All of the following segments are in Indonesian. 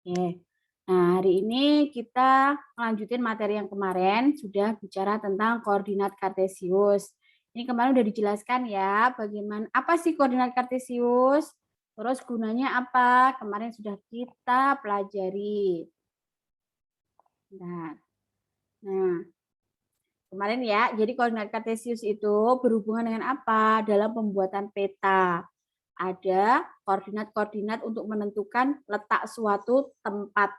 Oke. Nah, hari ini kita melanjutin materi yang kemarin, sudah bicara tentang koordinat kartesius. Ini kemarin udah dijelaskan ya, bagaimana apa sih koordinat kartesius, terus gunanya apa, kemarin sudah kita pelajari. Nah, kemarin ya, jadi koordinat kartesius itu berhubungan dengan apa dalam pembuatan peta. Ada koordinat-koordinat untuk menentukan letak suatu tempat.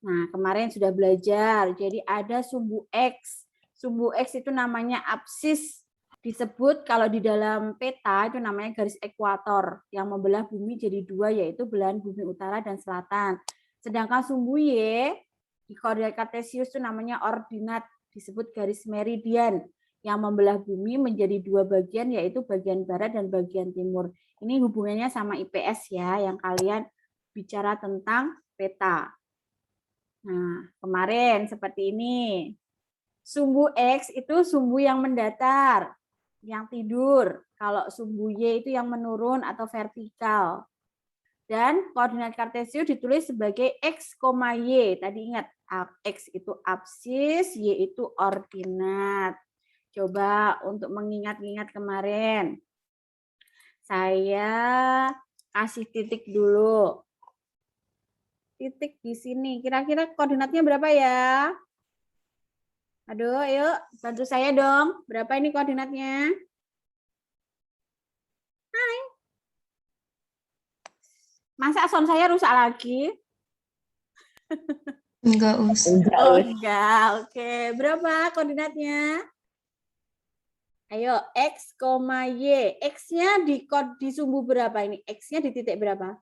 Nah, kemarin sudah belajar. Jadi ada sumbu X. Sumbu X itu namanya absis. Disebut kalau di dalam peta itu namanya garis ekuator yang membelah bumi jadi dua, yaitu belahan bumi utara dan selatan. Sedangkan sumbu Y di koordinat kartesius itu namanya ordinat, disebut garis meridian yang membelah bumi menjadi dua bagian, yaitu bagian barat dan bagian timur. Ini hubungannya sama IPS ya, yang kalian bicara tentang peta. Nah, kemarin seperti ini. Sumbu X itu sumbu yang mendatar, yang tidur. Kalau sumbu Y itu yang menurun atau vertikal. Dan koordinat kartesius ditulis sebagai X, Y. Tadi ingat, X itu absis, Y itu ordinat. Coba untuk mengingat-ingat kemarin. Saya kasih titik dulu. Titik di sini. Kira-kira koordinatnya berapa ya? Aduh, yuk bantu saya dong. Berapa ini koordinatnya? Hai. Masa sound saya rusak lagi? Enggak usah. Oh, enggak. Oke, berapa koordinatnya? Ayo, X, Y. X-nya di sumbu berapa ini? X-nya di titik berapa?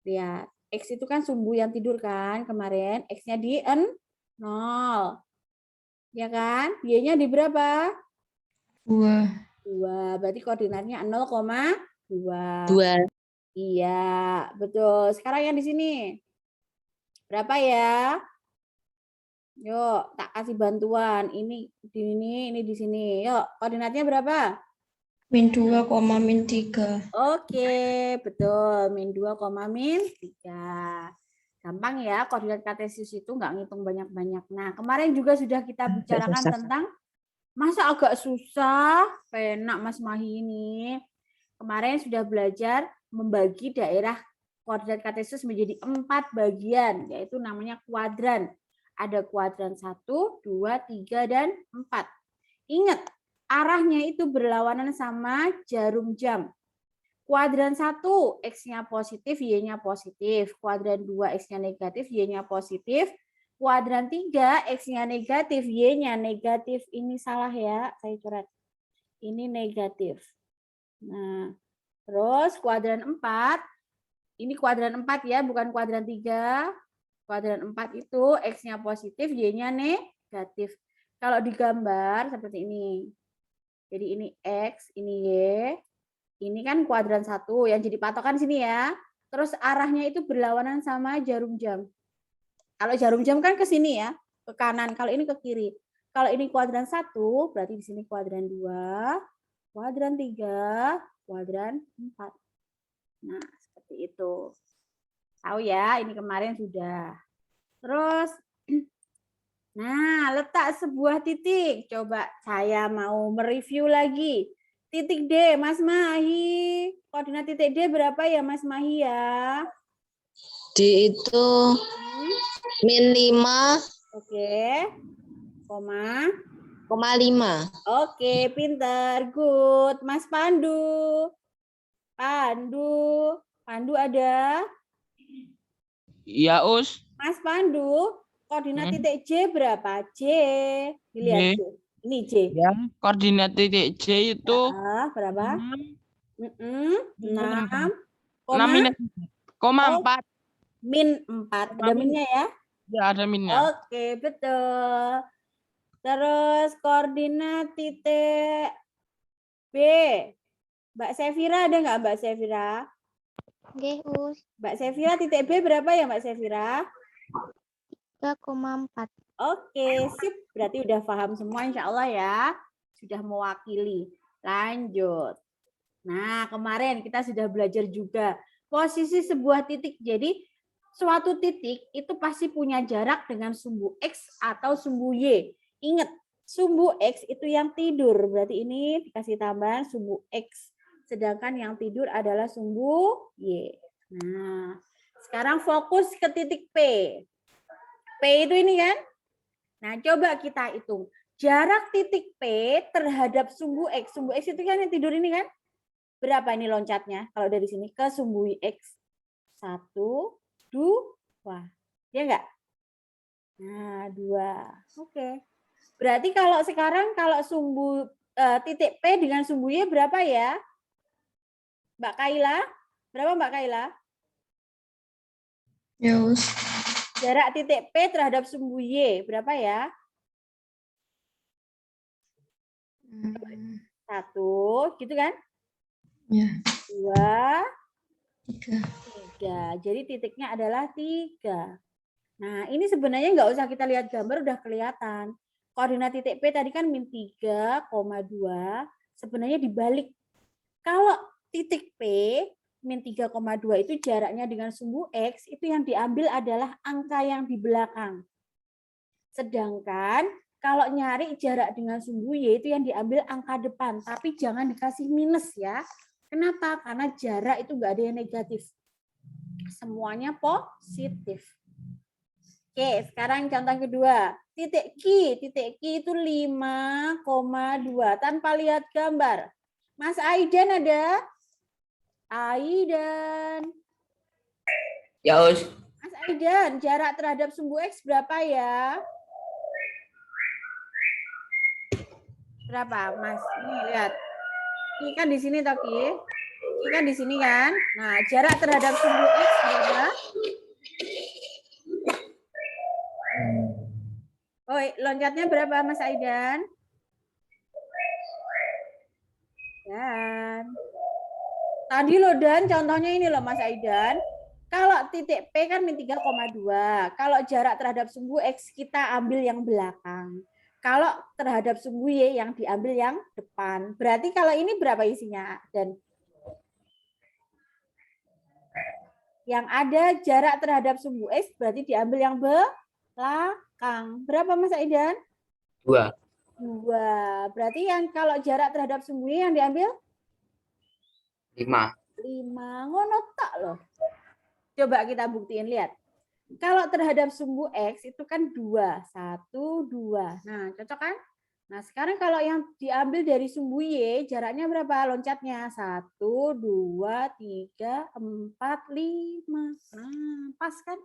Lihat. X itu kan sumbu yang tidur kan kemarin. X-nya di 0. Ya kan? Y-nya di berapa? 2. 2. Berarti koordinatnya 0,2. 2. Iya, betul. Sekarang yang di sini. Berapa ya? Yuk, tak kasih bantuan. Ini di sini. Yuk, koordinatnya berapa? Min 2, min 3. Oke, betul. Min 2, min 3. Gampang ya, koordinat kartesius itu nggak ngitung banyak-banyak. Nah, kemarin juga sudah kita bicarakan tentang, masa agak susah, penak Mas Mahi ini. Kemarin sudah belajar membagi daerah koordinat kartesius menjadi 4 bagian, yaitu namanya kuadran. Ada kuadran 1, 2, 3, dan 4. Ingat, arahnya itu berlawanan sama jarum jam. Kuadran 1, X-nya positif, Y-nya positif. Kuadran 2, X-nya negatif, Y-nya positif. Kuadran 3, X-nya negatif, Y-nya negatif. Ini salah ya, saya coret. Ini negatif. Nah, terus kuadran 4, ini kuadran 4 ya, bukan kuadran 3. Kuadran 4 itu X-nya positif, Y-nya negatif. Kalau digambar seperti ini. Jadi ini X, ini Y. Ini kan kuadran 1 yang jadi patokan sini ya. Terus arahnya itu berlawanan sama jarum jam. Kalau jarum jam kan ke sini ya, ke kanan. Kalau ini ke kiri. Kalau ini kuadran 1, berarti di sini kuadran 2, kuadran 3, kuadran 4. Nah, seperti itu. Tahu ya, ini kemarin sudah. Terus, nah, letak sebuah titik. Coba saya mau mereview lagi. Titik D, Mas Mahi. Koordinat titik D berapa ya, Mas Mahi ya? D itu min 5, Oke. Koma. 5. Oke, pinter. Good. Mas Pandu. Pandu ada? Iya, Us. Mas Pandu, koordinat titik J berapa? J. Dilihat J. J. Ini J. Ya, koordinat titik J itu Berapa? 6, 4. Min 4. Ada minnya ya? Ya, ada minnya. Oke, betul. Terus koordinat titik B. Mbak Sevira ada nggak Mbak Sevira? Oke, Us. Mbak Sevira titik B berapa ya Mbak Sevira? 3,4. Oke, sip. Berarti udah paham semua insya Allah ya. Sudah mewakili. Lanjut. Nah, kemarin kita sudah belajar juga posisi sebuah titik. Jadi, suatu titik itu pasti punya jarak dengan sumbu X atau sumbu Y. Ingat, sumbu X itu yang tidur. Berarti ini dikasih tambahan sumbu X. Sedangkan yang tidur adalah sumbu Y. Nah, sekarang fokus ke titik P. P itu ini kan? Nah, coba kita hitung. Jarak titik P terhadap sumbu X. Sumbu X itu kan yang tidur ini kan? Berapa ini loncatnya? Kalau dari sini ke sumbu X. 1, 2. Ya enggak? Nah, 2. Oke. Berarti kalau sekarang kalau sumbu titik P dengan sumbu Y berapa ya? Mbak Kaila? Berapa Mbak Kaila? Ya, Us. Jarak titik P terhadap sumbu Y berapa ya? 1, gitu kan? Ya, 2, 3. 3. Jadi titiknya adalah 3. Nah, ini sebenarnya nggak usah kita lihat gambar, udah kelihatan. Koordinat titik P tadi kan min 3,2. Sebenarnya dibalik. Kalau titik P min 3,2 itu jaraknya dengan sumbu X, itu yang diambil adalah angka yang di belakang. Sedangkan kalau nyari jarak dengan sumbu Y itu yang diambil angka depan. Tapi jangan dikasih minus ya. Kenapa? Karena jarak itu nggak ada yang negatif. Semuanya positif. Oke, sekarang contoh kedua. Titik Q itu 5,2 tanpa lihat gambar. Mas Aidan ada? Aidan. Ya, Us. Mas Aidan, jarak terhadap sumbu X berapa ya? Berapa, Mas? Ini lihat. Ini kan di sini toh, Ki. Ini kan di sini kan? Nah, jarak terhadap sumbu X berapa? Oh, loncatnya berapa, Mas Aidan? Dan tadi loh, Dan, contohnya ini loh, Mas Aidan. Kalau titik P kan min 3,2. Kalau jarak terhadap sumbu X kita ambil yang belakang. Kalau terhadap sumbu Y yang diambil yang depan. Berarti kalau ini berapa isinya? Dan yang ada jarak terhadap sumbu X berarti diambil yang belakang. Berapa, Mas Aidan? 2. 2. Berarti yang kalau jarak terhadap sumbu Y yang diambil 5. 5. Ngono tak loh. Coba kita buktiin, lihat. Kalau terhadap sumbu X itu kan 2. 1, 2. Nah, cocok kan? Nah, sekarang kalau yang diambil dari sumbu Y, jaraknya berapa loncatnya? 1, 2, 3, 4, 5. Nah, pas kan?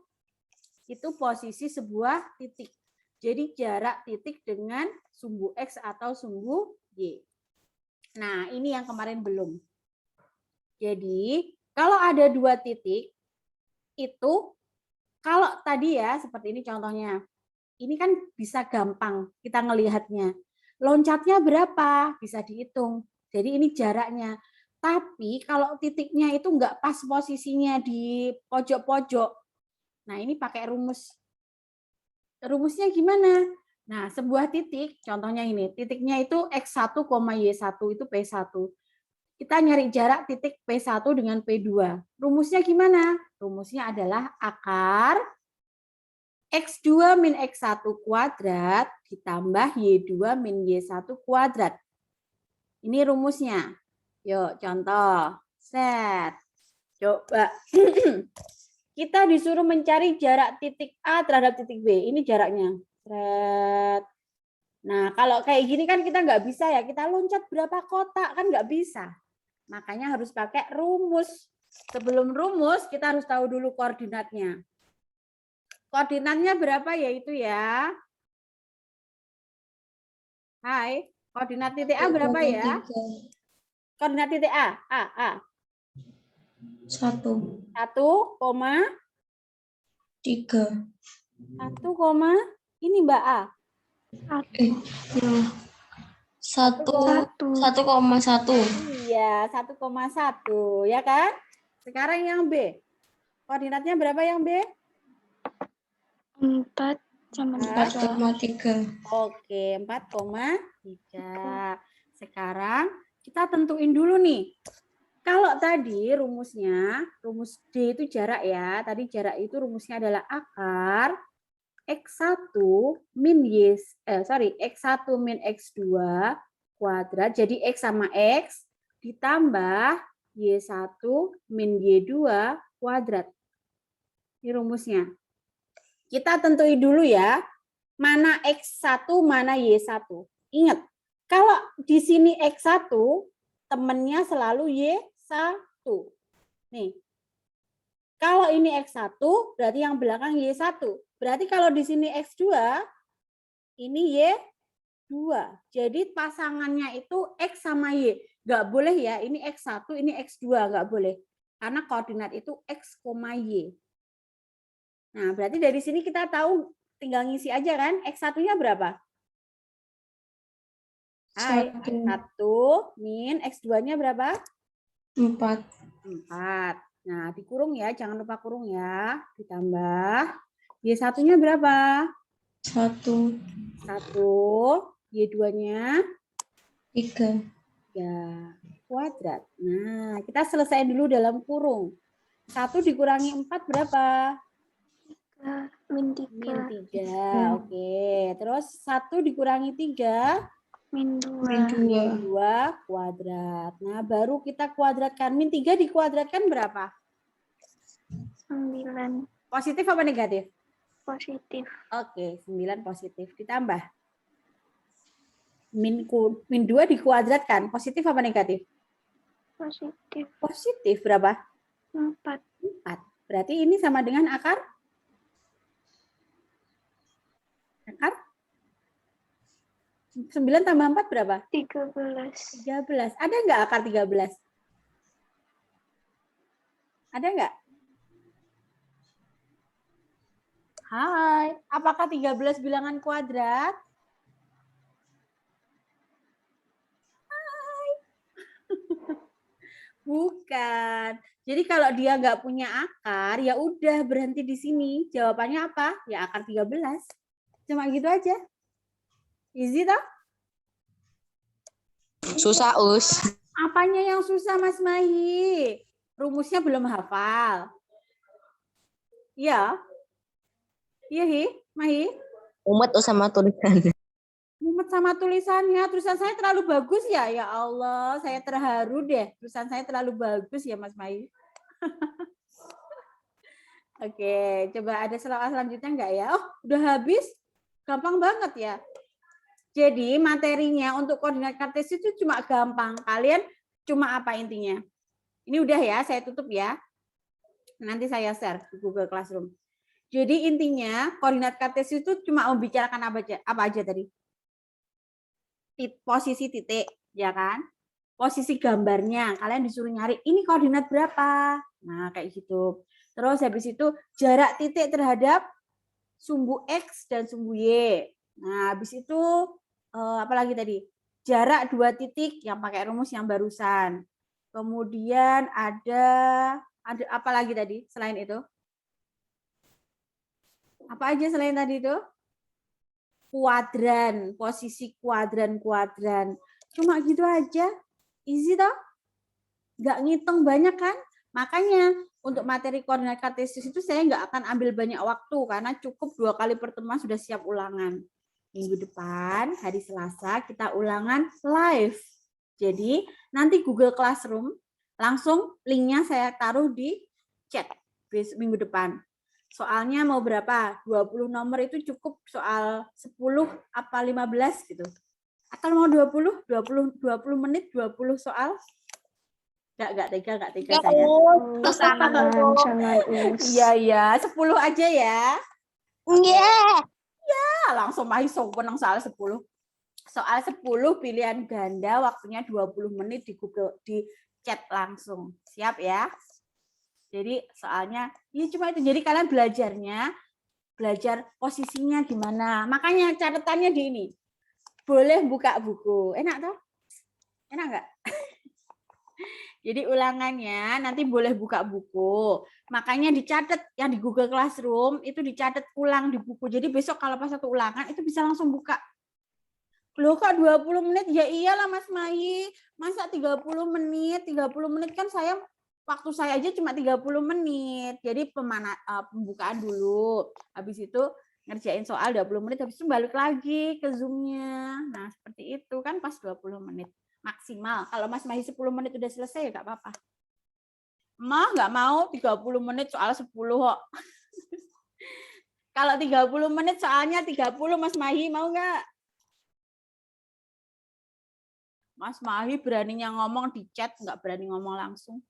Itu posisi sebuah titik. Jadi jarak titik dengan sumbu X atau sumbu Y. Nah, ini yang kemarin belum. Jadi, kalau ada 2 titik, itu kalau tadi ya, seperti ini contohnya. Ini kan bisa gampang kita ngelihatnya. Loncatnya berapa? Bisa dihitung. Jadi ini jaraknya. Tapi kalau titiknya itu enggak pas posisinya di pojok-pojok. Nah, ini pakai rumus. Rumusnya gimana? Nah, sebuah titik, contohnya ini, titiknya itu X1, Y1, itu P1. Kita nyari jarak titik P1 dengan P2. Rumusnya gimana? Rumusnya adalah akar X2 min X1 kuadrat ditambah Y2 min Y1 kuadrat. Ini rumusnya. Yuk, contoh. Set. Coba. Kita disuruh mencari jarak titik A terhadap titik B. Ini jaraknya. Set. Nah, kalau kayak gini kan kita nggak bisa ya. Kita loncat berapa kotak kan nggak bisa. Makanya harus pakai rumus. Sebelum rumus, kita harus tahu dulu koordinatnya. Koordinatnya berapa ya itu ya? Hai, koordinat titik A berapa ya? Koordinat titik A. 1, 1, 3. 1, ini Mbak A. 1,1. Iya, 1,1 ya kan? Sekarang yang B. Koordinatnya berapa yang B? 4 sama 4,3. Oke, 4,3. Sekarang kita tentuin dulu nih. Kalau tadi rumusnya, rumus D itu jarak ya. Tadi jarak itu rumusnya adalah akar X1 min X1 min X2 kuadrat. Jadi X sama X ditambah Y1 min Y2 kuadrat. Ini rumusnya. Kita tentuin dulu ya, mana X1, mana Y1. Ingat, kalau di sini X1, temennya selalu Y1. Nih, kalau ini X1, berarti yang belakang Y1. Berarti kalau di sini X2, ini Y2. Jadi pasangannya itu X sama Y. Nggak boleh ya, ini X1, ini X2, nggak boleh. Karena koordinat itu X, Y. Nah, berarti dari sini kita tahu, tinggal ngisi aja kan, X1-nya berapa? Hai, 1 min X2-nya berapa? 4. 4. Nah, dikurung ya, jangan lupa kurung ya. Ditambah, Y1-nya berapa? 1. 1. Y2-nya 3. 3 kuadrat. Nah, kita selesai dulu dalam kurung. 1 dikurangi 4 berapa? Min Min 3. 3. Oke. Terus 1 dikurangi 3? Min 2. Min 2 kuadrat. Nah, baru kita kuadratkan. Min 3 dikuadratkan berapa? 9. Positif apa negatif? Positif. Oke, 9 positif. Ditambah. Min 2 dikuadratkan. Positif apa negatif? Positif. Positif berapa? 4. 4. Berarti ini sama dengan akar? Akar? 9 tambah 4 berapa? 13. 13. Ada nggak akar 13? Ada nggak? Hai, apakah 13 bilangan kuadrat? Hai. Bukan. Jadi kalau dia nggak punya akar, ya udah berhenti di sini. Jawabannya apa? Ya akar 13. Cuma gitu aja. Easy toh? Susah, Us. Apanya yang susah, Mas Mahi? Rumusnya belum hafal. Iya. Iya, Hi, Mahi. Umet sama tulisannya. Mumet sama tulisannya. Tulisan saya terlalu bagus ya? Ya Allah, saya terharu deh. Tulisan saya terlalu bagus ya, Mas Mahi. Oke, coba ada selanjutnya enggak ya? Oh, udah habis? Gampang banget ya. Jadi materinya untuk koordinat kartesius itu cuma gampang. Kalian cuma apa intinya? Ini udah ya, saya tutup ya. Nanti saya share di Google Classroom. Jadi intinya koordinat kartesius itu cuma membicarakan apa aja tadi? Posisi titik, ya kan? Posisi gambarnya, kalian disuruh nyari ini koordinat berapa. Nah, kayak gitu. Terus habis itu jarak titik terhadap sumbu X dan sumbu Y. Nah, habis itu apalagi tadi? Jarak 2 titik yang pakai rumus yang barusan. Kemudian ada apa lagi tadi selain itu? Apa aja selain tadi itu? Kuadran, posisi kuadran. Cuma gitu aja. Easy toh? Nggak ngitung banyak kan? Makanya untuk materi koordinat kartesius itu saya nggak akan ambil banyak waktu karena cukup 2 kali pertemuan sudah siap ulangan. Minggu depan, hari Selasa, kita ulangan live. Jadi nanti Google Classroom langsung linknya saya taruh di chat minggu depan. Soalnya mau berapa? 20 nomor itu cukup soal 10 apa 15 gitu. Atau mau 20 menit 20 soal? Enggak tega saya. Sangat Iya, 10 aja ya. Iya. Ya, langsung main menang soal 10. Soal 10 pilihan ganda waktunya 20 menit di Google di chat langsung. Siap ya? Jadi soalnya ya cuma itu. Jadi kalian belajar posisinya gimana. Makanya catatannya di ini. Boleh buka buku. Enak toh? Enak enggak? Jadi ulangannya nanti boleh buka buku. Makanya dicatat yang di Google Classroom itu dicatat ulang di buku. Jadi besok kalau pas satu ulangan itu bisa langsung buka. Loh kok 20 menit? Ya iyalah Mas Mahi. Masa 30 menit? 30 menit kan waktu saya aja cuma 30 menit. Jadi pembukaan dulu. Habis itu ngerjain soal 20 menit, habis itu balik lagi ke Zoom-nya. Nah, seperti itu kan pas 20 menit maksimal. Kalau Mas Mahi 10 menit udah selesai ya nggak apa-apa. Mah nggak mau 30 menit soal 10 kok. Kalau 30 menit soalnya 30 Mas Mahi mau nggak? Mas Mahi beraninya ngomong di chat, nggak berani ngomong langsung.